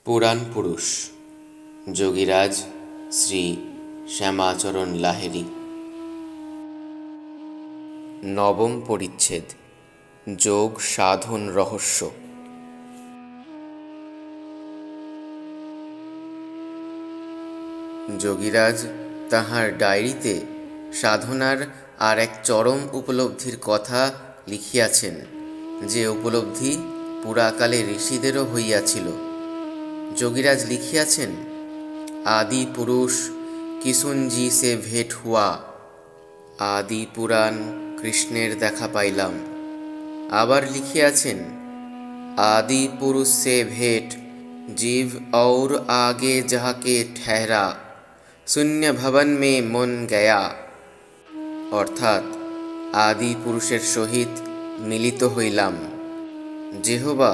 পুরাণ পুরুষ যোগীরাজ শ্রী শ্যামাচরণ লাহিড়ী। নবম পরিচ্ছেদ যোগ সাধন রহস্য। যোগীরাজ তাহার ডায়েরিতে সাধনার আর এক চরম উপলব্ধির কথা লিখিয়াছেন, যে উপলব্ধি পুরাকালে ঋষিদেরও হইয়াছিল। যোগীরাজ লিখিয়াছেন, আদি পুরুষ কিশুনজি সে ভেট হুয়া। আদি পুরাণ কৃষ্ণের দেখা পাইলাম। আবার লিখিয়াছেন, आदि पुरुष से भेंट जीव और आगे जाके ठहरा शून्य भवन में मन गया। অর্থাৎ আদি পুরুষের সহিত মিলিত হইলাম, যেহোবা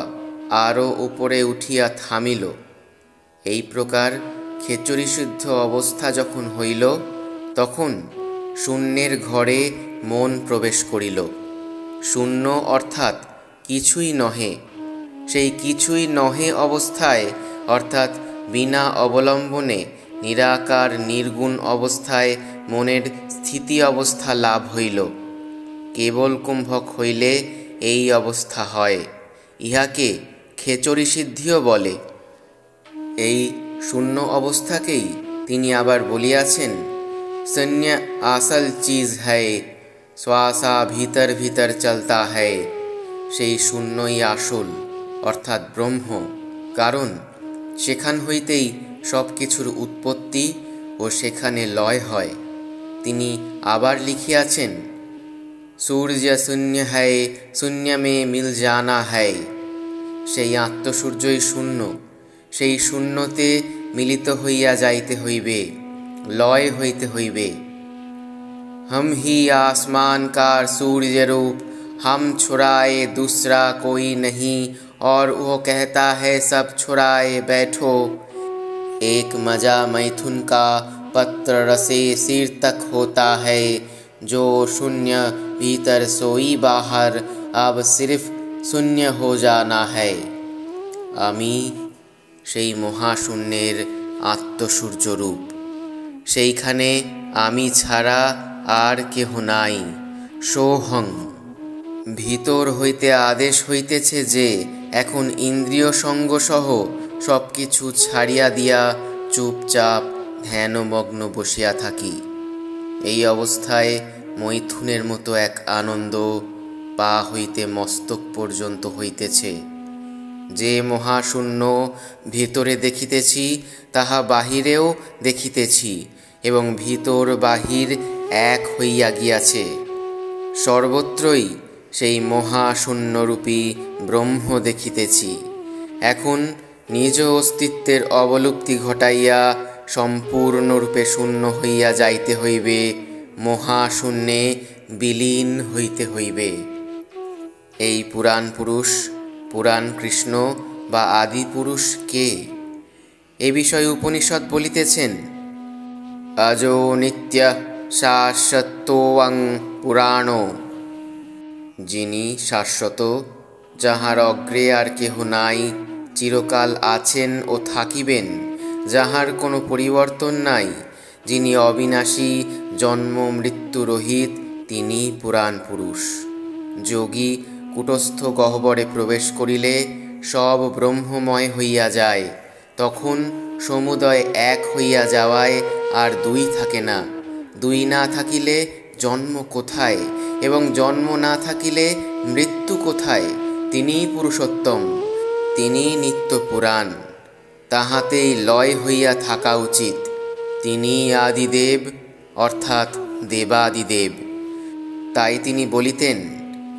আরও উপরে উঠিয়া থামিল। এই প্রকার খেচরিশুদ্ধ অবস্থা যখন হইল, তখন শূন্যের ঘরে মন প্রবেশ করিল। শূন্য অর্থাৎ কিছুই নহে। সেই কিছুই নহে অবস্থায় অর্থাৎ বিনা অবলম্বনে নিরাকার নির্গুণ অবস্থায় মনের স্থিতি অবস্থা লাভ হইল। কেবল কুম্ভক হইলে এই অবস্থা হয়, ইহাকে খেচরি সিদ্ধিও বলে। এই শূন্য অবস্থাকেই তিনি আবার বলিয়াছেন, শূন্য আসল চিজ হ্যায়, শ্বাসা ভিতর ভিতর চলতা হ্যায়। সেই শূন্যই আসল অর্থাৎ ব্রহ্ম, কারণ সেখান হইতেই সব কিছুর উৎপত্তি ও সেখানে লয় হয়। তিনি আবার লিখিয়াছেন, সূর্য শূন্য হ্যায়, শূন্য মে মিল জানা হ্যায়। সেই আত্মসূর্যই শূন্য, সেই শূন্যতে মিলিত হইয়া যাইতে হইবে, লয় হইতে হইবে। हम ही आसमान का सूर्य रूप, हम छुड़ाए दूसरा कोई नहीं, और वो कहता है सब छुड़ाए बैठो। एक मजा मैथुन का पत्र रसे सिर तक होता है, जो शून्य भीतर सोई बाहर, अब सिर्फ शून्य हो जाना है। আমি সেই মহাশূন্যের আত্মসূর্যরূপ, সেইখানে আমি ছাড়া আর কেহ নাই। সোহং। ভিতর হইতে আদেশ হইতেছে যে এখন ইন্দ্রিয় সঙ্গসহ সব কিছু ছাড়িয়া দিয়া চুপচাপ ধ্যানমগ্ন বসিয়া থাকি। এই অবস্থায় মৈথুনের মতো এক আনন্দ পা হইতে মস্তক পর্যন্ত হইতেছে। যে মহাশূন্য ভিতরে দেখিতেছি, তাহা বাহিরেও দেখিতেছি, এবং ভিতর বাহির এক হইয়া গিয়াছে। সর্বত্রই সেই মহাশূন্যরূপী ব্রহ্ম দেখিতেছি। এখন নিজ অস্তিত্বের অবলুপ্তি ঘটাইয়া সম্পূর্ণরূপে শূন্য হইয়া যাইতে হইবে, মহাশূন্যে বিলীন হইতে হইবে। এই পুরাণ পুরুষ, পুরাণ কৃষ্ণ বা আদি পুরুষ কে? এ বিষয়ে উপনিষদ বলিতেছেন, আজো নিত্য শাশ্বতোয়ং পুরাণ। যিনি শাশ্বত, যাহার অগ্রে আর কেহ নাই, চিরকাল আছেন ও থাকিবেন, যাহার কোনো পরিবর্তন নাই, যিনি অবিনাশী, জন্ম মৃত্যু রহিত, তিনি পুরাণ পুরুষ। যোগী কূটস্থ গহ্বরে প্রবেশ করিলে সব ব্রহ্মময় হইয়া যায়। তখন সমুদয় এক হইয়া যাওয়ায় আর দুই থাকে না। দুই না থাকিলে জন্ম কোথায়, এবং জন্ম না থাকিলে মৃত্যু কোথায়? তিনিই পুরুষোত্তম, তিনিই নিত্য পুরাণ, তাহাতেই লয় হইয়া থাকা উচিত। তিনিই আদিদেব অর্থাৎ দেবাদিদেব। তাই তিনি বলিতেন,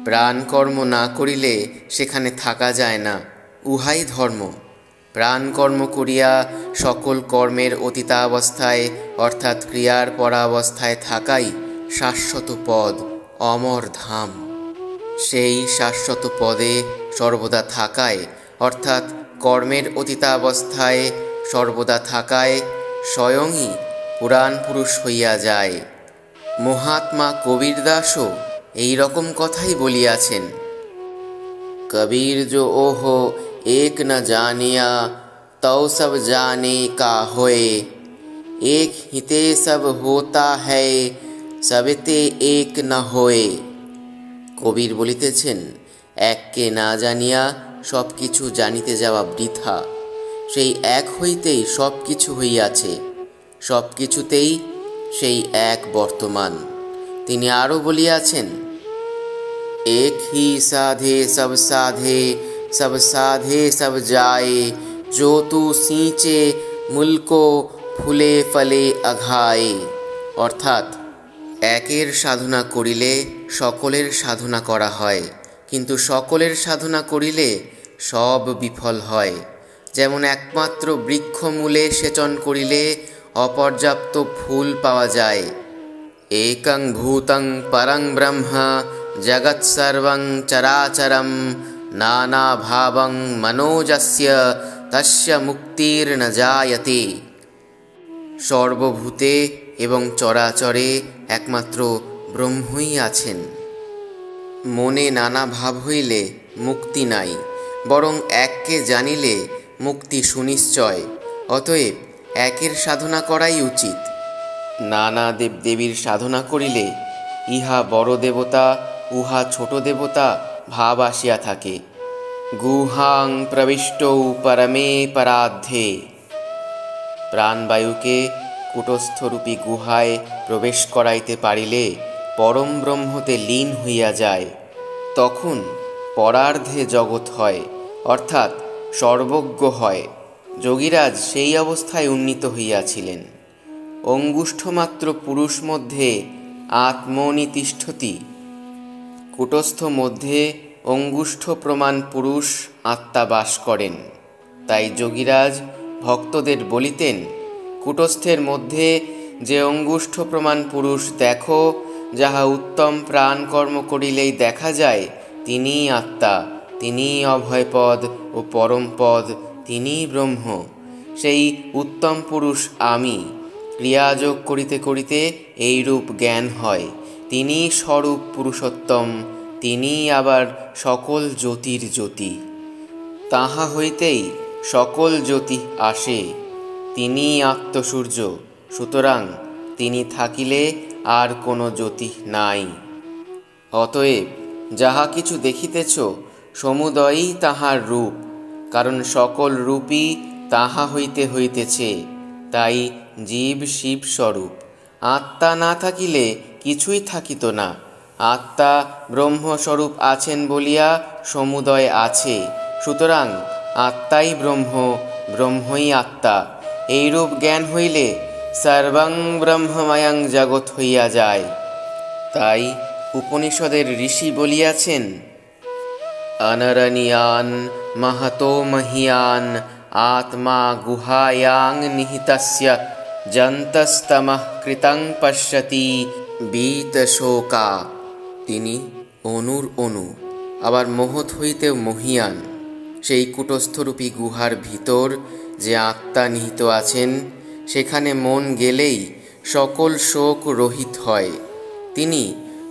প্রাণকর্ম না করিলে সেখানে থাকা যায় না, উহাই ধর্ম। প্রাণকর্ম করিয়া সকল কর্মের অতীতাবস্থায় অর্থাৎ ক্রিয়ার পরাবস্থায় থাকাই শাশ্বত পদ, অমর ধাম। সেই শাশ্বত পদে সর্বদা থাকায় অর্থাৎ কর্মের অতীতাবস্থায় সর্বদা থাকায় স্বয়ংই পুরাণ পুরুষ হইয়া যায়। মহাত্মা কবীর দাসও এই রকম কথাই বলিয়াছেন। কবীর जो ओहो एक न जानिया, तौ सब जाने का होए। एक हिते सब होता है, সবেতে এক না হয়ে। কবির বলিতেছেন, এককে না জানিয়া সব কিছু জানিতে যাওয়া বৃথা। সেই এক হইতেই সব কিছু হইয়াছে, সব কিছুতেই সেই এক বর্তমান। তিনি আরও বলিয়াছেন, এক হি সাধে সব সাধে সব যায়, जो तू सींचे मुल्को ফুলে ফলে আঘায়। অর্থাৎ একের সাধনা করিলে সকলের সাধনা করা হয়, কিন্তু সকলের সাধনা করিলে সব বিফল হয়। যেমন একমাত্র বৃক্ষমূলে সেচন করিলে অপর্যাপ্ত ফুল পাওয়া যায়। একং ভূতং পরং ব্রহ্ম জগৎ সর্বং চরাচরম নানা ভাবং মনোজস্য তস্য মুক্তির ন জায়তে। সর্বভূতে এবং চরাচরে একমাত্র ব্রহ্মই আছেন। মনে নানা ভাব হইলে মুক্তি নাই, বরং এককে জানিলে মুক্তি সুনিশ্চয়। অতএব একের সাধনা করাই উচিত। নানা দেবদেবীর সাধনা করিলে ইহা বড় দেবতা, উহা ছোট দেবতা ভাব আসিয়া থাকে। গুহাং প্রবিষ্টৌ পরমে পরাধ্যে। প্রাণবায়ুকে কূটস্থরূপী গুহায় প্রবেশ করাইতে পারিলে পরম ব্রহ্মতে লীন হইয়া যায়। তখন পরার্ধে জগৎ হয়, অর্থাৎ সর্বজ্ঞ হয়। যোগীরাজ সেই অবস্থায় উন্নীত হইয়াছিলেন। অঙ্গুষ্ঠমাত্র পুরুষ মধ্যে আত্মনি তিষ্ঠতি। কূটস্থ মধ্যে অঙ্গুষ্ঠ প্রমাণ পুরুষ আত্মা বাস করেন। তাই যোগীরাজ ভক্তদের বলিতেন, কূটস্থের মধ্যে যে অঙ্গুষ্ঠ প্রমাণ পুরুষ দেখো, যাহা উত্তম প্রাণ কর্ম করিলেই দেখা যায়, তিনিই আত্মা, তিনিই অভয়পদ ও পরমপদ, তিনিই ব্রহ্ম। সেই উত্তম পুরুষ আমি। ক্রিয়াযোগ করিতে করিতে এইরূপ জ্ঞান হয়। তিনিই স্বরূপ পুরুষোত্তম, তিনিই আবার সকল জ্যোতির জ্যোতি। তাহা হইতেই সকল জ্যোতি আসে। তিনিই আত্মসূর্য। সুতরাং তিনি থাকিলে আর কোনো জ্যোতি নাই। অতএব যাহা কিছু দেখিতেছ সমুদয়ই তাহার রূপ, কারণ সকল রূপই তাহা হইতে হইতেছে। তাই জীব শিব স্বরূপ। আত্মা না থাকিলে কিছুই থাকিত না। আত্মা ব্রহ্মস্বরূপ আছেন বলিয়া সমুদয় আছে। সুতরাং আত্মাই ব্রহ্ম, ব্রহ্মই আত্মা। এইরূপ জ্ঞান হইলে সর্বং ব্রহ্মময়ং জগৎ হইয়া যায়। তাই উপনিষদের ঋষি বলিয়াছেন, অনরণীয়ান মহতো মহীয়ান আত্মা গুহায়াং নিহিতস্য যন্তস্তমঃ কৃতং পশ্যতি বীতশোকা। তিনি অনুর অনু, আবার মহৎ হইতেও মহীয়ান। সেই কূটস্থরূপী গুহার ভিতর যে আত্মা নিহিত আছেন, সেখানে মন গেলেই সকল শোক রহিত হয়। তিনি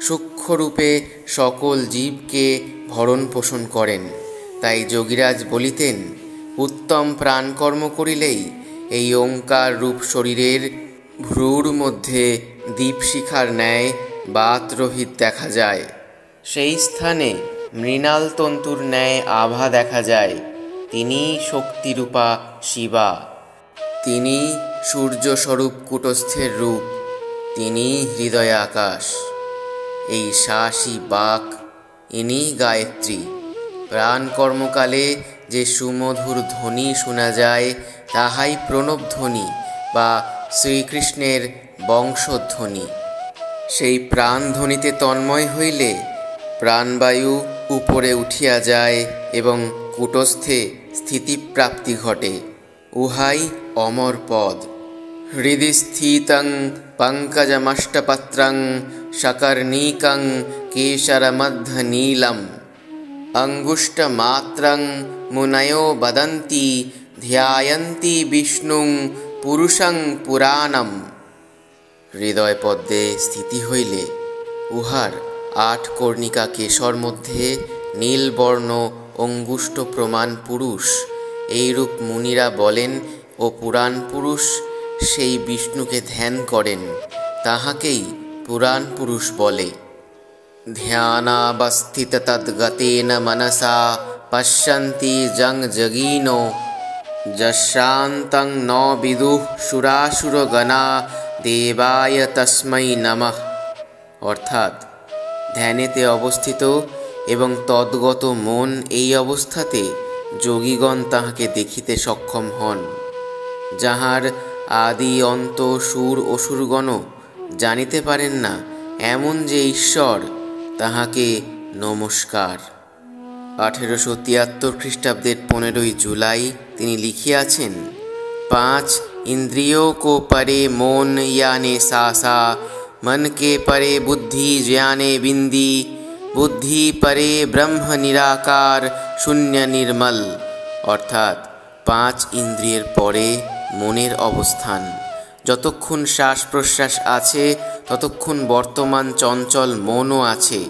সূক্ষ্মরূপে সকল জীবকে ভরণ পোষণ করেন। তাই যোগীরাজ বলিতেন, উত্তম প্রাণকর্ম করিলেই এই ওঙ্কার রূপ শরীরের ভ্রূর মধ্যে দীপশিখার ন্যায় বাতরহিত দেখা যায়। সেই স্থানে মৃণাল তন্তুর ন্যায় আভা দেখা যায়। তিনি শক্তিরূপা শিবা। তিনি সূর্যস্বরূপ কূটস্থের রূপ। তিনি হৃদয় আকাশ। এই শাসী বাক, ইনি গায়ত্রী। প্রাণ কর্মকালে যে সুমধুর ধ্বনি শোনা যায়, তাহাই প্রণব ধ্বনি বা শ্রীকৃষ্ণের বংশধ্বনি। সেই প্রাণধ্বনিতে তন্ময় হইলে প্রাণবায়ু উপরে উঠিয়া যায় এবং কূটস্থে স্থিতিপ্রাপ্তি ঘটে। উহাই অমর পদ। হৃদি স্থিতং পঙ্কজমষ্টপত্রং সকর্ণীকং কেশরমধ্যনীলম অঙ্গুষ্টমাত্রং মুনয়ো বদন্তি ধ্যায়ন্তি বিষ্ণুং পুরুষং পুরাণম। হৃদয় পদ্মে স্থিতি হইলে উহার 8 কর্ণিকা কেশর মধ্যে নীলবর্ণ অঙ্গুষ্ট প্রমাণ পুরুষ এইরূপ মুনিরা বলেন ও পুরাণ পুরুষ সেই বিষ্ণুকে ধ্যান করেন, তাহাকেই পুরাণ পুরুষ বলে। ধ্যানাবস্থিত তদ্গতেন মনসা পশ্যন্তি জং জগীনো যশান্তং ন বিদুঃ সুরাসুরগণা দেবায় তস্मै নমঃ। অর্থাৎ ধ্যানেতে অবস্থিত এবং তদ্গত মন এই অবস্থাতে যোগীগণ তাহাকে দেখিতে সক্ষম হন, যাহার আদি অন্ত সুর অসুরগণ জানিতে পারেন না এমন যে ঈশ্বর, তাহাকে নমস্কার। 1873 খ্রিস্টাব্দের 15 জুলাই তিনি লিখিয়াছেন, 5 इंद्रियों को परे मोन याने सासा, मन के परे बुद्धि ज्ञाने बिंदी, बुद्धि परे ब्रह्म निराकार शून्य निर्मल। অর্থাৎ 5 ইন্দ্রিয়ের পরে মনের অবস্থান। যতক্ষণ শ্বাস প্রশ্বাস আছে ততক্ষণ বর্তমান চঞ্চল মনও আছে।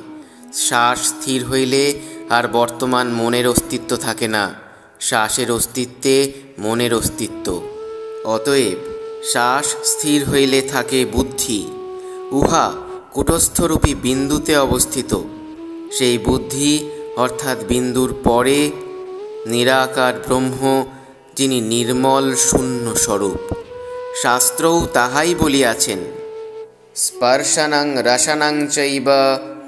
শ্বাস স্থির হইলে আর বর্তমান মনের অস্তিত্ব থাকে না, শ্বাসের অস্তিত্বে মনের অস্তিত্ব। অতএব শ্বাস স্থির হইলে থাকে বুদ্ধি, উহা কূটস্থরূপী বিন্দুতে অবস্থিত। সেই বুদ্ধি অর্থাৎ বিন্দুর পরে নিরাকার ব্রহ্ম, যিনি নির্মল শূন্য স্বরূপ। শাস্ত্রও তাহাই বলিয়াছেন, স্পর্শনং রসনং চৈব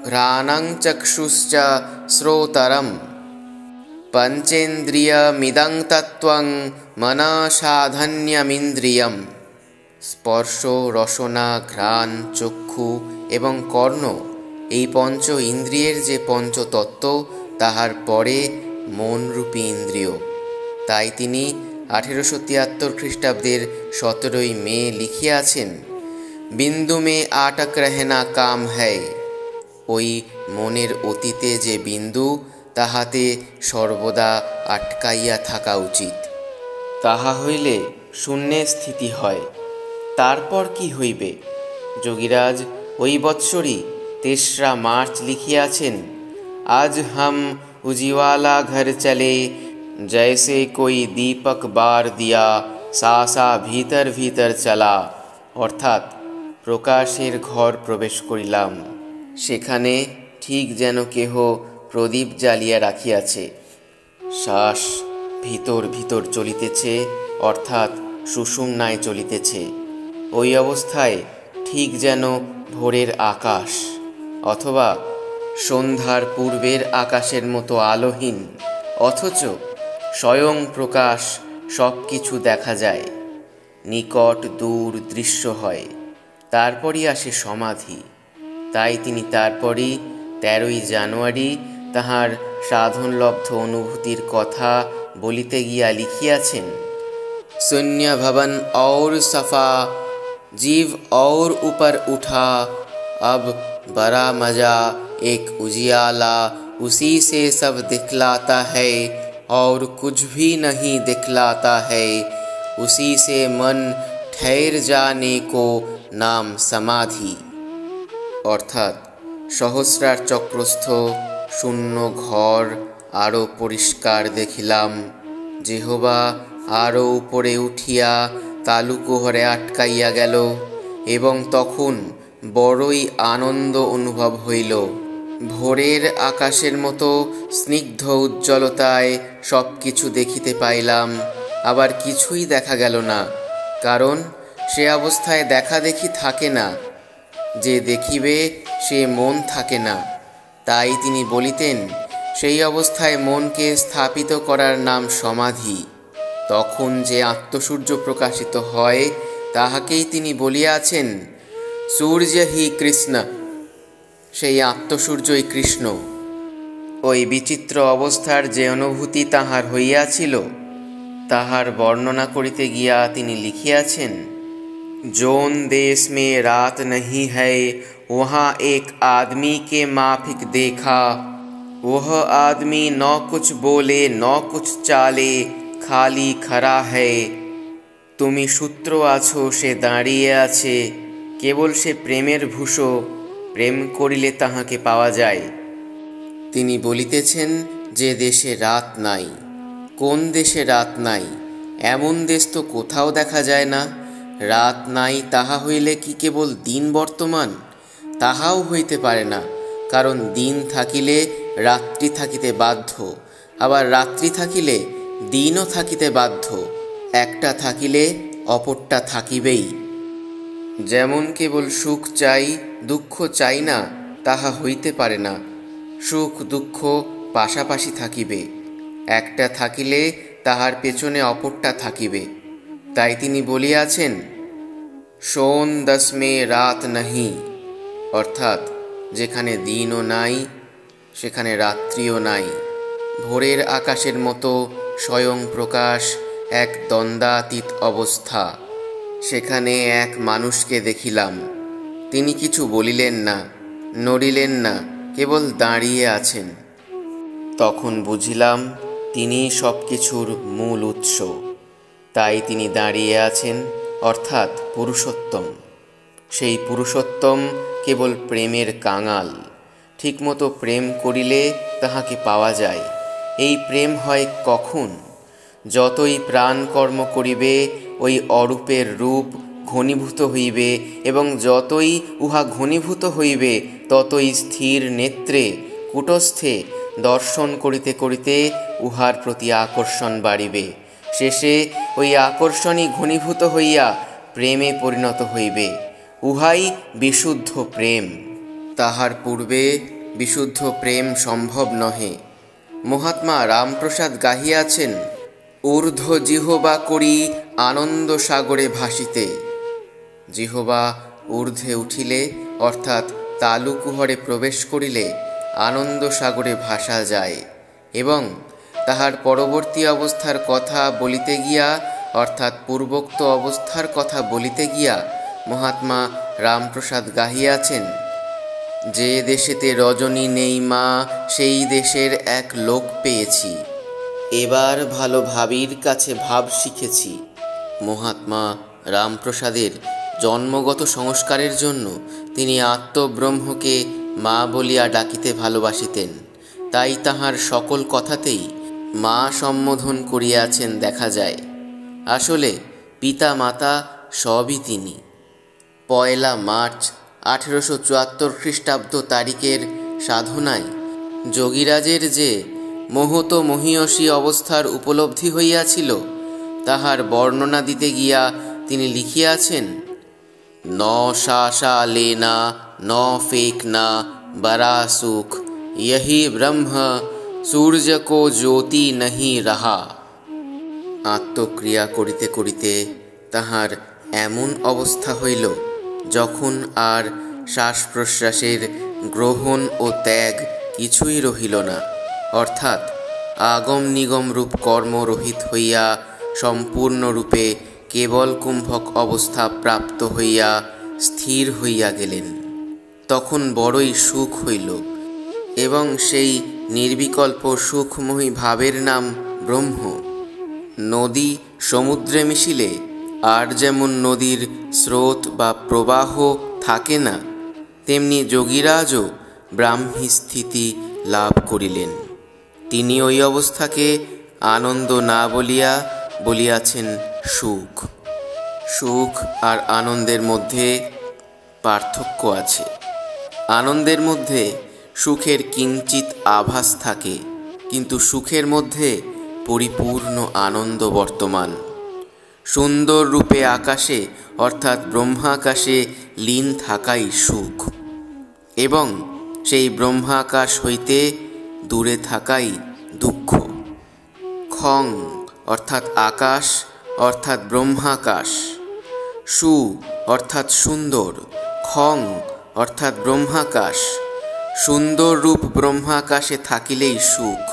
ঘ্রাণং চক্ষুশ্চ শ্রোতরম পঞ্চেন্দ্রিয়মিদং তত্ত্বং মনসাধন্যমিন্দ্রিয়ম। স্পর্শ, রসনা, ঘ্রাণ, চক্ষু এবং কর্ণ এই পঞ্চ ইন্দ্রিয়ের যে পঞ্চতত্ত্ব, তাহার পরে মনরূপী ইন্দ্রিয়। তাই তিনি 1873 খ্রিস্টাব্দের 17 মে লিখিয়াছেন, বিন্দু মে আটক রহেনা কাম হ্যায়। ওই মনের অতীতে যে বিন্দু, তাহাতে সর্বদা আটকাইয়া থাকা উচিত। তাহা হইলে শূন্যে স্থিতি হয়। তারপর কি হইবে? যোগীরাজ ওই বৎসরই 3রা মার্চ লিখিয়াছেন, আজ হাম উজিওয়ালা ঘর চলে, জৈসে কোই দীপক বার দিয়া, সাসা ভিতর ভিতর চলা। অর্থাৎ প্রকাশের ঘর প্রবেশ করিলাম, সেখানে ঠিক যেন কেহ প্রদীপ জ্বালিয়া রাখিয়াছে। শ্বাস ভিতর ভিতর চলিতেছে, অর্থাৎ সুষুম্নায় চলিতেছে। ওই অবস্থায় ঠিক যেন ভোরের আকাশ অথবা সন্ধ্যার পূর্বের আকাশের মতো আলোহীন, অথচ স্বয়ং প্রকাশ সব কিছু দেখা যায়, নিকট দূর দৃশ্য হয়। তারপরই আসে সমাধি। তাই তিনি তারপরই 13 জানুয়ারি তাহার সাধনলব্ধ অনুভূতির কথা বলিতে গিয়া লিখিয়াছেন, शून्य भवन और सफ़ा, जीव और ऊपर उठा, अब बड़ा मज़ा एक उजियाला, उसी से सब दिखलाता है और कुछ भी नहीं दिखलाता है, उसी से मन ठहर जाने को नाम समाधि। অর্থাৎ সহস্রার চক্রস্থ শূন্য ঘর আরও পরিষ্কার দেখিলাম, যেহোবা আরও উপরে উঠিয়া তালুকুহরে আটকাইয়া গেল, এবং তখন বড়ই আনন্দ অনুভব হইল। ভোরের আকাশের মতো স্নিগ্ধ উজ্জ্বলতায় সব কিছু দেখিতে পাইলাম, আবার কিছুই দেখা গেল না, কারণ সে অবস্থায় দেখা দেখি থাকে না, যে দেখিবে সে মন থাকে না। তাই তিনি বলিতেন, সেই অবস্থায় মনকে স্থাপিত করার নাম সমাধি। তখন যে আত্মসূর্য প্রকাশিত হয়, তাহাকেই তিনি বলিয়াছেন, সূর্য হি কৃষ্ণ। সেই আত্মসূর্যই কৃষ্ণ। ওই বিচিত্র অবস্থার যে অনুভূতি তাহার হইয়াছিল, তাহার বর্ণনা করিতে গিয়া তিনি লিখিয়াছেন, जोन देश में रात नहीं है, वहाँ एक आदमी के माफिक देखा, वह आदमी न कुछ बोले न कुछ चाले, खाली खड़ा है। তুমি সূত্র আছো, সে দাঁড়িয়ে আছে, কেবল সে প্রেমের ভূষো, প্রেম করিলে তাহাকে পাওয়া যায়। তিনি বলিতেছেন যে দেশে রাত নাই, কোন দেশে রাত নাই, এমন দেশ তো কোথাও দেখা যায় না। রাত নাই তাহা হইলে কি কেবল দিন বর্তমান? তাহাও হইতে পারে না, কারণ দিন থাকিলে রাত্রি থাকিতে বাধ্য, আবার রাত্রি থাকিলে দিনও থাকিতে বাধ্য। একটা থাকিলে অপরটা থাকিবেই। যেমন কেবল সুখ চাই, দুঃখ চাই না, তাহা হইতে পারে না। সুখ দুঃখ পাশাপাশি থাকিবে। একটা থাকিলে তাহার পেছনে অপরটা থাকিবে। তাই তিনি বলিয়াছেন, সোন দসমে রাত নাহি, অর্থাৎ যেখানে দিনও নাই সেখানে রাত্রিও নাই। ভোরের আকাশের মতো স্বয়ং প্রকাশ এক দ্বন্দ্বাতীত অবস্থা। সেখানে এক মানুষকে দেখিলাম। তিনি কিছু বলিলেন না, নড়িলেন না, কেবল দাঁড়িয়ে আছেন। তখন বুঝিলাম তিনি সব কিছুর মূল উৎস। তাই তিনি দাঁড়িয়ে আছেন, অর্থাৎ পুরুষোত্তম। সেই পুরুষোত্তম কেবল প্রেমের কাঙাল। ঠিকমতো প্রেম করিলে তাহাকে পাওয়া যায়। এই প্রেম হয় কখন? যতই প্রাণ কর্ম করিবে ওই অরূপের রূপ ঘনীভূত হইবে, এবং যতই উহা ঘনীভূত হইবে ততই স্থির নেত্রে কূটস্থে দর্শন করিতে করিতে উহার প্রতি আকর্ষণ বাড়িবে। শেষে ওই আকর্ষণই ঘনীভূত হইয়া প্রেমে পরিণত হইবে। উহাই বিশুদ্ধ প্রেম। তাহার পূর্বে বিশুদ্ধ প্রেম সম্ভব নহে। মহাত্মা রামপ্রসাদ গাহিয়াছেন, ঊর্ধ্ব জিহ্বা করি আনন্দ সাগরে ভাসিতে। জিহ্বা ঊর্ধ্বে উঠিলে, অর্থাৎ তালুকুহরে প্রবেশ করিলে আনন্দ সাগরে ভাসা যায়। এবং তাহার পরবর্তী অবস্থার কথা বলিতে গিয়া, অর্থাৎ পূর্বোক্ত অবস্থার কথা বলিতে গিয়া মহাত্মা রামপ্রসাদ গাহিয়াছেন, যে দেশেতে রজনী নেই মা, সেই দেশের এক লোক পেয়েছি। এবার ভালো ভাবির কাছে ভাব শিখেছি। মহাত্মা রামপ্রসাদের জন্মগত সংস্কারের জন্য তিনি আত্মব্রহ্মকে মা বলিয়া ডাকিতে ভালোবাসিতেন। তাই তাহার সকল কথাতেই মা সম্বোধন করিয়াছেন দেখা যায়। আসলে পিতা মাতা সবই তিনি। 1 মার্চ 1874 খ্রিস্টাব্দ তারিখের সাধনায় যোগীরাজের যে মোহত মহীয়সী অবস্থার উপলব্ধি হইয়াছিল, তাহার বর্ণনা দিতে গিয়া তিনি লিখিয়াছেন, ন শাসা লেনা ন ফেকনা বরা সুখ, यही ব্রহ্ম সূর্য কো জ্যোতি নহি রাহা। আত্মক্রিয়া করিতে করিতে তাহার এমন অবস্থা হইল, যখন আর শ্বাস প্রশ্বাসের গ্রহণ ও ত্যাগ কিছুই রহিল না, অর্থাৎ আগম নিগম রূপ কর্মরহিত হইয়া সম্পূর্ণরূপে কেবল কুম্ভক অবস্থা প্রাপ্ত হইয়া স্থির হইয়া গেলেন। তখন বড়ই সুখ হইল, এবং সেই নির্বিকল্প সুখময়ী ভাবের নাম ব্রহ্ম। নদী সমুদ্রে মিশিলে আর যেমন নদীর স্রোত বা প্রবাহ থাকে না, তেমনি যোগীরাজও ব্রাহ্মী স্থিতি লাভ করিলেন। তিনি ওই অবস্থাকে আনন্দ না বলিয়া বলিয়াছেন সুখ। সুখ আর আনন্দের মধ্যে পার্থক্য আছে। আনন্দের মধ্যে সুখের কিঞ্চিত আভাস থাকে, কিন্তু সুখের মধ্যে পরিপূর্ণ আনন্দ বর্তমান। সুন্দর রূপে আকাশে, অর্থাৎ ব্রহ্মাকাশে লীন থাকাই সুখ, এবং সেই ব্রহ্মাকাশ হইতে দূরে থাকাই দুঃখ। খং অর্থাৎ আকাশ, অর্থাৎ ব্রহ্মাকাশ। সু অর্থাৎ সুন্দর, খং অর্থাৎ ব্রহ্মাকাশ। সুন্দর রূপ ব্রহ্মাকাশে থাকিলেই সুখ।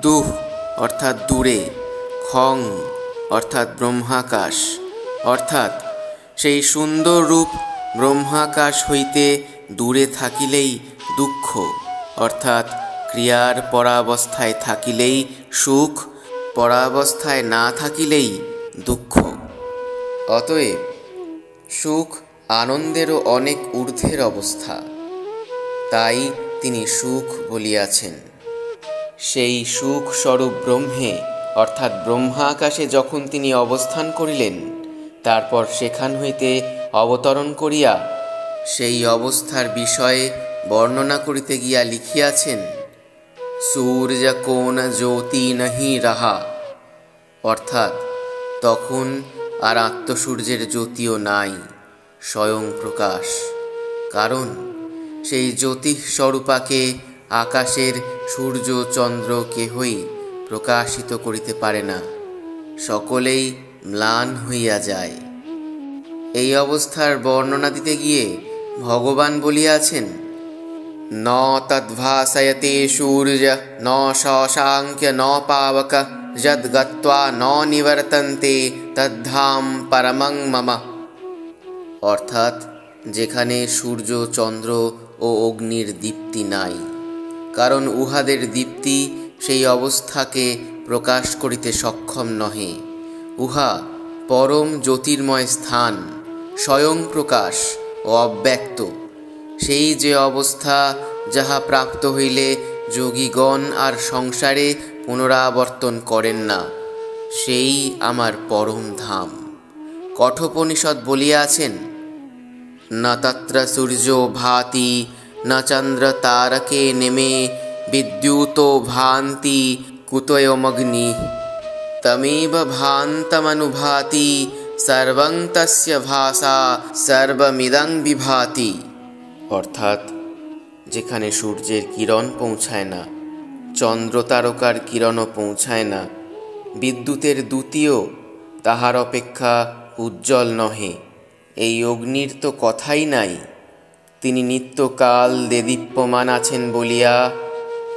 দুহ অর্থাৎ দূরে, খং অর্থাৎ ব্রহ্মাকাশ, অর্থাৎ সেই সুন্দর রূপ ব্রহ্মাকাশ হইতে দূরে থাকিলেই দুঃখ, অর্থাৎ ক্রিয়ার পরাবস্থায় থাকিলেই সুখ, পরাবস্থায় না থাকিলেই দুঃখ। অতএব সুখ আনন্দেরও অনেক ঊর্ধ্বের অবস্থা। তাই তিনি সুখ বলিয়াছেন। সেই সুখ স্বরূপ ব্রহ্মে, অর্থাৎ ব্রহ্মা আকাশে যখন তিনি অবস্থান করিলেন, তারপর সেখান হইতে অবতরণ করিয়া সেই অবস্থার বিষয়ে বর্ণনা করিতে গিয়া লিখিয়াছেন, সূর্য কোন জ্যোতি নহি রাহা, অর্থাৎ তখন আর আত্মসূর্যের জ্যোতিও নাই, স্বয়ং প্রকাশ। কারণ সেই জ্যোতিঃস্বরূপাকে আকাশের সূর্য চন্দ্র কেহই প্রকাশিত করিতে পারে না, সকলেই ম্লান হইয়া যায়। এই অবস্থার বর্ণনা দিতে গিয়ে ভগবান বলিয়াছেন, ন তদ্ভাসয়তে সূর্য ন শশাঙ্ক্য ন পাবক যদ গত্বা ন নিবর্তন্তে তদ্ধাম পরমং মম, অর্থাৎ যেখানে সূর্য চন্দ্র ও অগ্নির দীপ্তি নাই, কারণ উহাদের দীপ্তি সেই অবস্থাকে প্রকাশ করিতে সক্ষম নহে। উহা পরম জ্যোতির্ময় স্থান, স্বয়ং প্রকাশ ও অব্যক্ত। সেই যে অবস্থা যাহা প্রাপ্ত হইলে যোগীগণ আর সংসারে পুনরাবর্তন করেন না, সেই আমার পরম ধাম। কঠোপনিষদ বলিয়াছেন, না তত্র সূর্য ভাতি না চন্দ্র তারকে নেমে বিদ্যুতো ভান্তি কুতয়মগ্নি তমেব ভান্তমনুভাতি সর্বং তস্য ভাসা সর্বমিদং বিভাতি, অর্থাৎ যেখানে সূর্যের কিরণ পৌঁছায় না, চন্দ্র তারকার কিরণও পৌঁছায় না, বিদ্যুতের দ্যুতিও তাহার অপেক্ষা উজ্জ্বল নহে, এই অগ্নির তো কথাই নাই। তিনি নিত্যকাল দেদীপ্যমান আছেন বলিয়া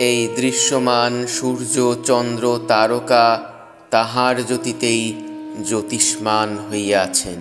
এই দৃশ্যমান সূর্য চন্দ্র তারকা তাহার জ্যোতিতেই জ্যোতিষ্মান হইয়াছেন।